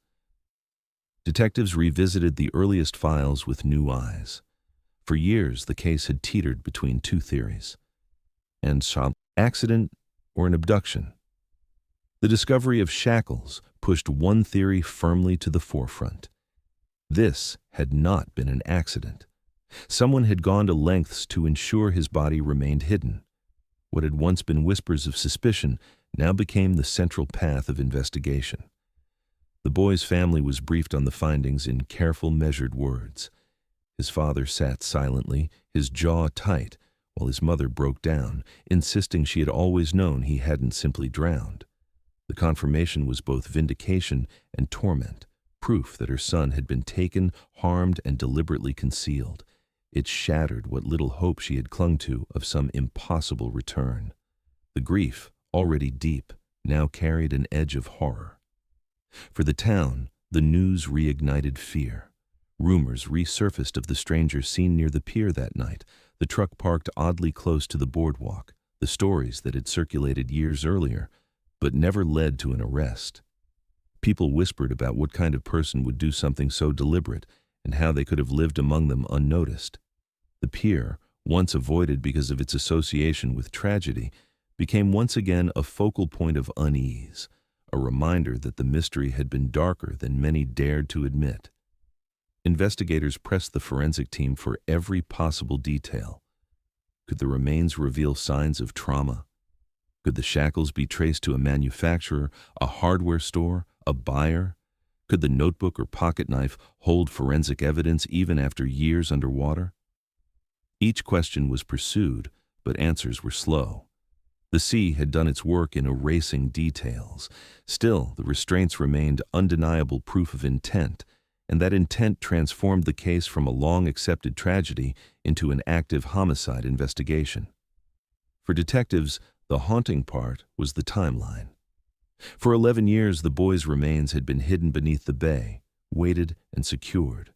Detectives revisited the earliest files with new eyes. For years, the case had teetered between two theories: an accident or an abduction. The discovery of shackles pushed one theory firmly to the forefront. This had not been an accident. Someone had gone to lengths to ensure his body remained hidden. What had once been whispers of suspicion now became the central path of investigation. The boy's family was briefed on the findings in careful, measured words. His father sat silently, his jaw tight, while his mother broke down, insisting she had always known he hadn't simply drowned. The confirmation was both vindication and torment, proof that her son had been taken, harmed, and deliberately concealed. It shattered what little hope she had clung to of some impossible return. The grief, already deep, now carried an edge of horror. For the town, the news reignited fear. Rumors resurfaced of the stranger seen near the pier that night, the truck parked oddly close to the boardwalk, the stories that had circulated years earlier, but never led to an arrest. People whispered about what kind of person would do something so deliberate and how they could have lived among them unnoticed. The pier, once avoided because of its association with tragedy, became once again a focal point of unease, a reminder that the mystery had been darker than many dared to admit. Investigators pressed the forensic team for every possible detail. Could the remains reveal signs of trauma? Could the shackles be traced to a manufacturer, a hardware store, a buyer? Could the notebook or pocket knife hold forensic evidence even after years underwater? Each question was pursued, but answers were slow. The sea had done its work in erasing details. Still, the restraints remained undeniable proof of intent, and that intent transformed the case from a long-accepted tragedy into an active homicide investigation. For detectives, the haunting part was the timeline. For 11 years, the boy's remains had been hidden beneath the bay, weighted and secured.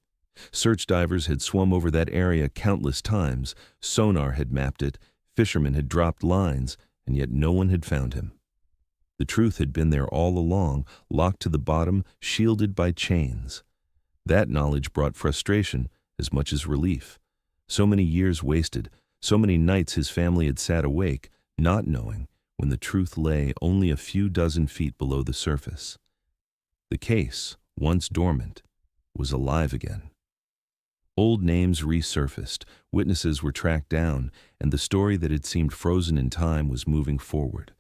Search divers had swum over that area countless times, sonar had mapped it, fishermen had dropped lines, and yet no one had found him. The truth had been there all along, locked to the bottom, shielded by chains. That knowledge brought frustration as much as relief. So many years wasted, so many nights his family had sat awake, not knowing, when the truth lay only a few dozen feet below the surface. The case, once dormant, was alive again. Old names resurfaced, witnesses were tracked down, and the story that had seemed frozen in time was moving forward.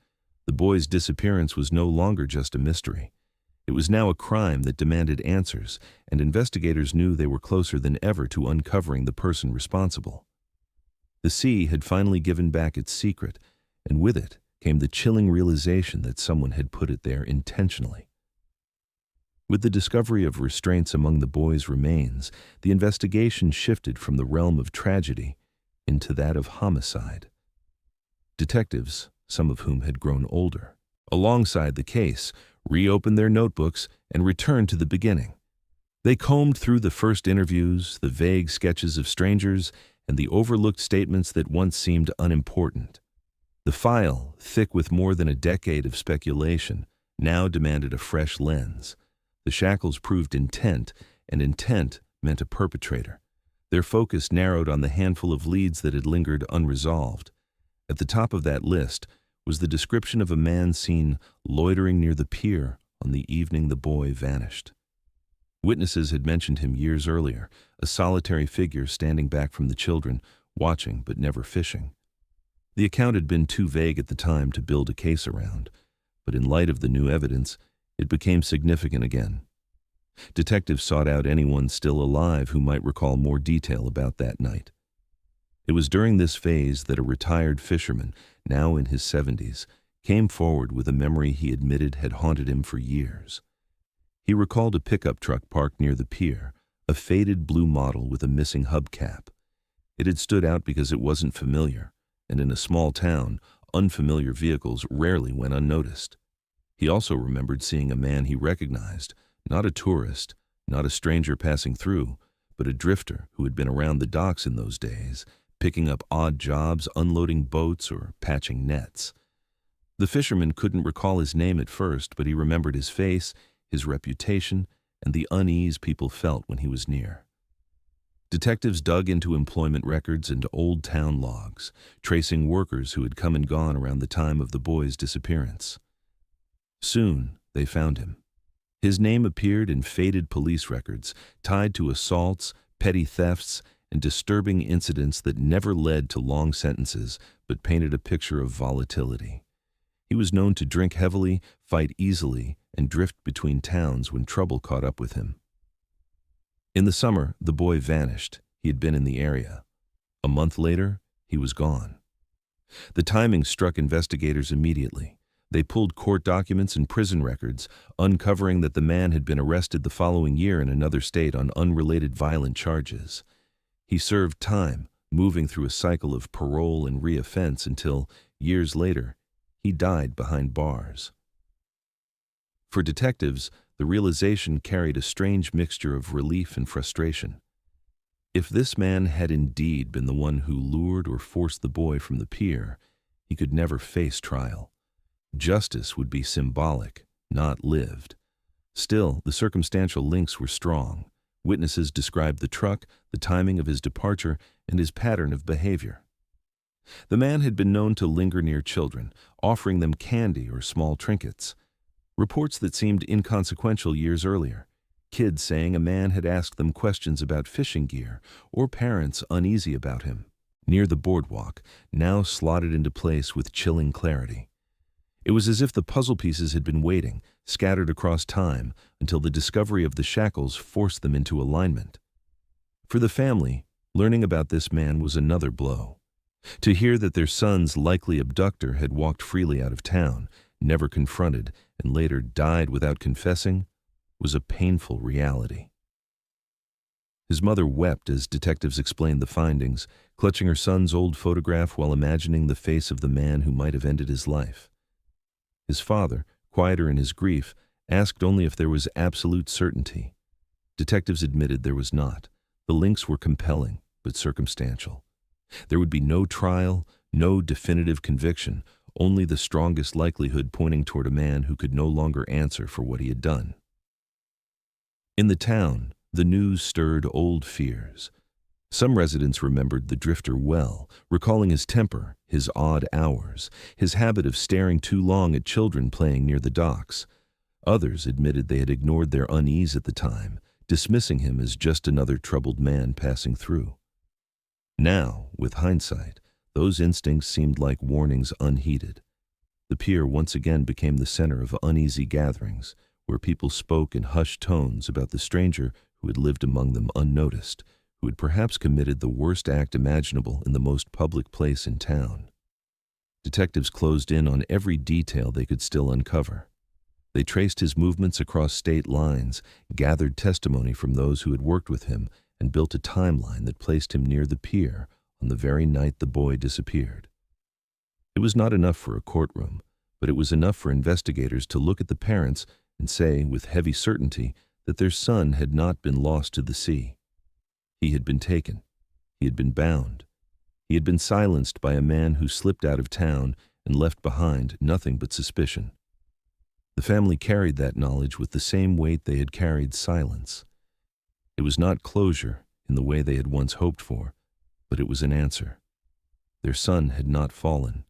The boy's disappearance was no longer just a mystery. It was now a crime that demanded answers, and investigators knew they were closer than ever to uncovering the person responsible. The sea had finally given back its secret, and with it came the chilling realization that someone had put it there intentionally. With the discovery of restraints among the boy's remains, the investigation shifted from the realm of tragedy into that of homicide. Detectives, some of whom had grown older, alongside the case, reopened their notebooks and returned to the beginning. They combed through the first interviews, the vague sketches of strangers, and the overlooked statements that once seemed unimportant. The file, thick with more than a decade of speculation, now demanded a fresh lens. The shackles proved intent, and intent meant a perpetrator. Their focus narrowed on the handful of leads that had lingered unresolved. At the top of that list was the description of a man seen loitering near the pier on the evening the boy vanished. Witnesses had mentioned him years earlier, a solitary figure standing back from the children, watching but never fishing. The account had been too vague at the time to build a case around, but in light of the new evidence, it became significant again. Detectives sought out anyone still alive who might recall more detail about that night. It was during this phase that a retired fisherman, now in his 70s, came forward with a memory he admitted had haunted him for years. He recalled a pickup truck parked near the pier, a faded blue model with a missing hubcap. It had stood out because it wasn't familiar, and in a small town, unfamiliar vehicles rarely went unnoticed. He also remembered seeing a man he recognized, not a tourist, not a stranger passing through, but a drifter who had been around the docks in those days, picking up odd jobs, unloading boats, or patching nets. The fisherman couldn't recall his name at first, but he remembered his face, his reputation, and the unease people felt when he was near. Detectives dug into employment records and old town logs, tracing workers who had come and gone around the time of the boy's disappearance. Soon, they found him. His name appeared in faded police records, tied to assaults, petty thefts, and disturbing incidents that never led to long sentences but painted a picture of volatility. He was known to drink heavily, fight easily, and drift between towns when trouble caught up with him. In the summer, the boy vanished. He had been in the area. A month later, he was gone. The timing struck investigators immediately. They pulled court documents and prison records, uncovering that the man had been arrested the following year in another state on unrelated violent charges. He served time, moving through a cycle of parole and reoffense until, years later, he died behind bars. For detectives, the realization carried a strange mixture of relief and frustration. If this man had indeed been the one who lured or forced the boy from the pier, he could never face trial. Justice would be symbolic, not lived. Still, the circumstantial links were strong. Witnesses described the truck, the timing of his departure, and his pattern of behavior. The man had been known to linger near children, offering them candy or small trinkets. Reports that seemed inconsequential years earlier. Kids saying a man had asked them questions about fishing gear, or parents uneasy about him. Near the boardwalk, now slotted into place with chilling clarity. It was as if the puzzle pieces had been waiting, scattered across time, until the discovery of the shackles forced them into alignment. For the family, learning about this man was another blow. To hear that their son's likely abductor had walked freely out of town, never confronted, and later died without confessing, was a painful reality. His mother wept as detectives explained the findings, clutching her son's old photograph while imagining the face of the man who might have ended his life. His father, quieter in his grief, asked only if there was absolute certainty. Detectives admitted there was not. The links were compelling, but circumstantial. There would be no trial, no definitive conviction, only the strongest likelihood pointing toward a man who could no longer answer for what he had done. In the town, the news stirred old fears. Some residents remembered the drifter well, recalling his temper, his odd hours, his habit of staring too long at children playing near the docks. Others admitted they had ignored their unease at the time, dismissing him as just another troubled man passing through. Now, with hindsight, those instincts seemed like warnings unheeded. The pier once again became the center of uneasy gatherings, where people spoke in hushed tones about the stranger who had lived among them unnoticed, who had perhaps committed the worst act imaginable in the most public place in town. Detectives closed in on every detail they could still uncover. They traced his movements across state lines, gathered testimony from those who had worked with him, and built a timeline that placed him near the pier on the very night the boy disappeared. It was not enough for a courtroom, but it was enough for investigators to look at the parents and say with heavy certainty that their son had not been lost to the sea. He had been taken. He had been bound. He had been silenced by a man who slipped out of town and left behind nothing but suspicion. The family carried that knowledge with the same weight they had carried silence. It was not closure in the way they had once hoped for, but it was an answer. Their son had not fallen.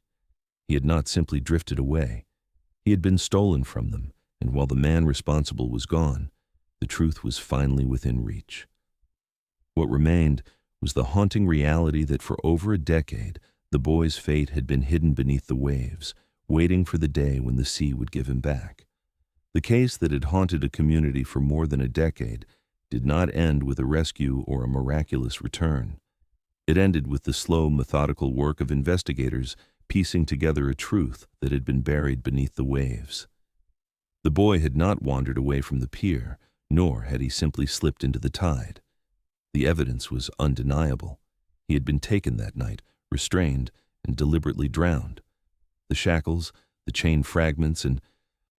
He had not simply drifted away. He had been stolen from them, and while the man responsible was gone, the truth was finally within reach. What remained was the haunting reality that for over a decade, the boy's fate had been hidden beneath the waves, waiting for the day when the sea would give him back. The case that had haunted a community for more than a decade did not end with a rescue or a miraculous return. It ended with the slow, methodical work of investigators piecing together a truth that had been buried beneath the waves. The boy had not wandered away from the pier, nor had he simply slipped into the tide. The evidence was undeniable. He had been taken that night, restrained, and deliberately drowned. The shackles, the chain fragments, and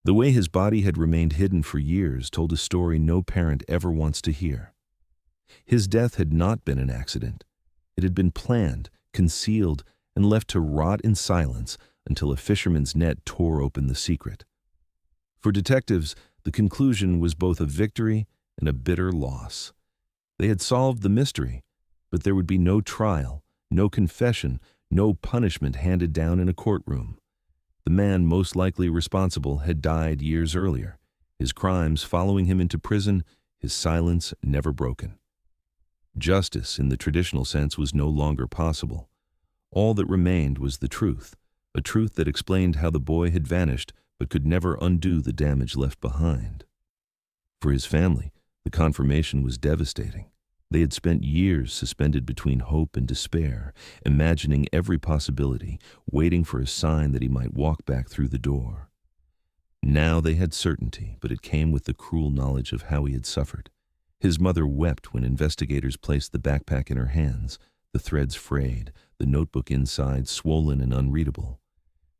the way his body had remained hidden for years told a story no parent ever wants to hear. His death had not been an accident. It had been planned, concealed, and left to rot in silence until a fisherman's net tore open the secret. For detectives, the conclusion was both a victory and a bitter loss. They had solved the mystery, but there would be no trial, no confession, no punishment handed down in a courtroom. The man most likely responsible had died years earlier, his crimes following him into prison, his silence never broken. Justice, in the traditional sense, was no longer possible. All that remained was the truth, a truth that explained how the boy had vanished but could never undo the damage left behind. For his family, the confirmation was devastating. They had spent years suspended between hope and despair, imagining every possibility, waiting for a sign that he might walk back through the door. Now they had certainty, but it came with the cruel knowledge of how he had suffered. His mother wept when investigators placed the backpack in her hands, the threads frayed, the notebook inside swollen and unreadable.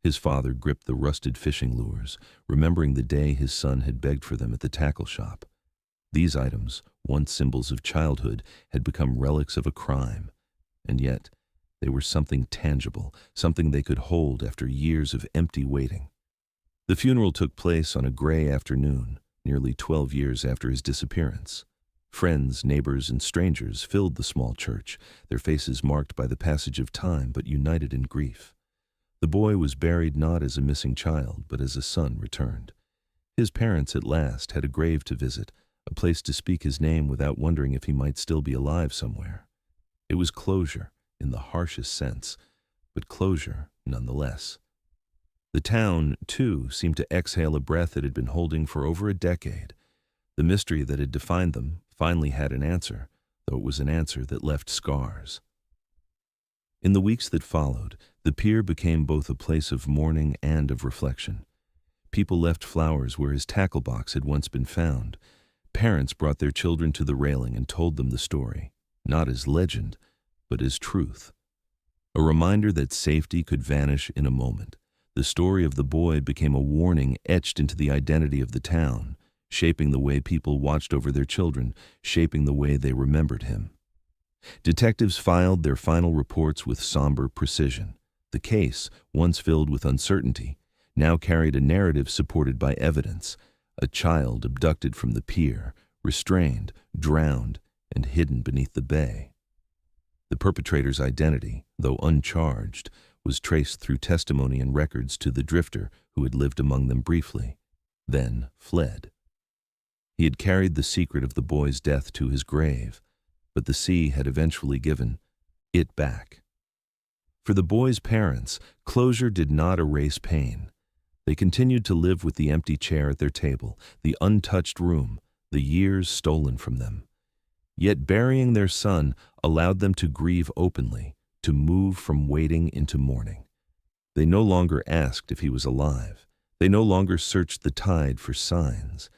His father gripped the rusted fishing lures, remembering the day his son had begged for them at the tackle shop. These items, once symbols of childhood, had become relics of a crime, and yet they were something tangible, something they could hold after years of empty waiting. The funeral took place on a gray afternoon, nearly 12 years after his disappearance. Friends, neighbors, and strangers filled the small church, their faces marked by the passage of time but united in grief. The boy was buried not as a missing child, but as a son returned. His parents at last had a grave to visit, a place to speak his name without wondering if he might still be alive somewhere. It was closure, in the harshest sense, but closure nonetheless. The town, too, seemed to exhale a breath it had been holding for over a decade. The mystery that had defined them finally had an answer, though it was an answer that left scars. In the weeks that followed, the pier became both a place of mourning and of reflection. People left flowers where his tackle box had once been found. Parents brought their children to the railing and told them the story, not as legend, but as truth. A reminder that safety could vanish in a moment. The story of the boy became a warning etched into the identity of the town, shaping the way people watched over their children, shaping the way they remembered him. Detectives filed their final reports with somber precision. The case, once filled with uncertainty, now carried a narrative supported by evidence. A child abducted from the pier, restrained, drowned, and hidden beneath the bay. The perpetrator's identity, though uncharged, was traced through testimony and records to the drifter who had lived among them briefly, then fled. He had carried the secret of the boy's death to his grave, but the sea had eventually given it back. For the boy's parents, closure did not erase pain. They continued to live with the empty chair at their table, the untouched room, the years stolen from them. Yet burying their son allowed them to grieve openly, to move from waiting into mourning. They no longer asked if he was alive. They no longer searched the tide for signs.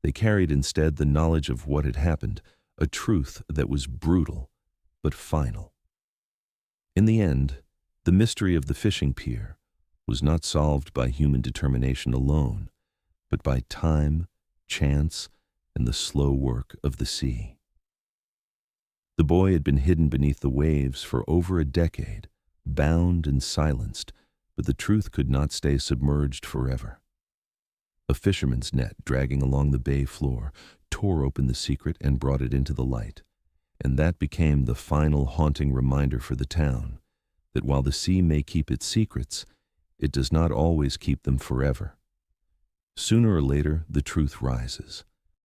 They carried instead the knowledge of what had happened, a truth that was brutal, but final. In the end, the mystery of the fishing pier was not solved by human determination alone, but by time, chance, and the slow work of the sea. The boy had been hidden beneath the waves for over a decade, bound and silenced, but the truth could not stay submerged forever. A fisherman's net dragging along the bay floor tore open the secret and brought it into the light, and that became the final haunting reminder for the town, that while the sea may keep its secrets, it does not always keep them forever. Sooner or later, the truth rises.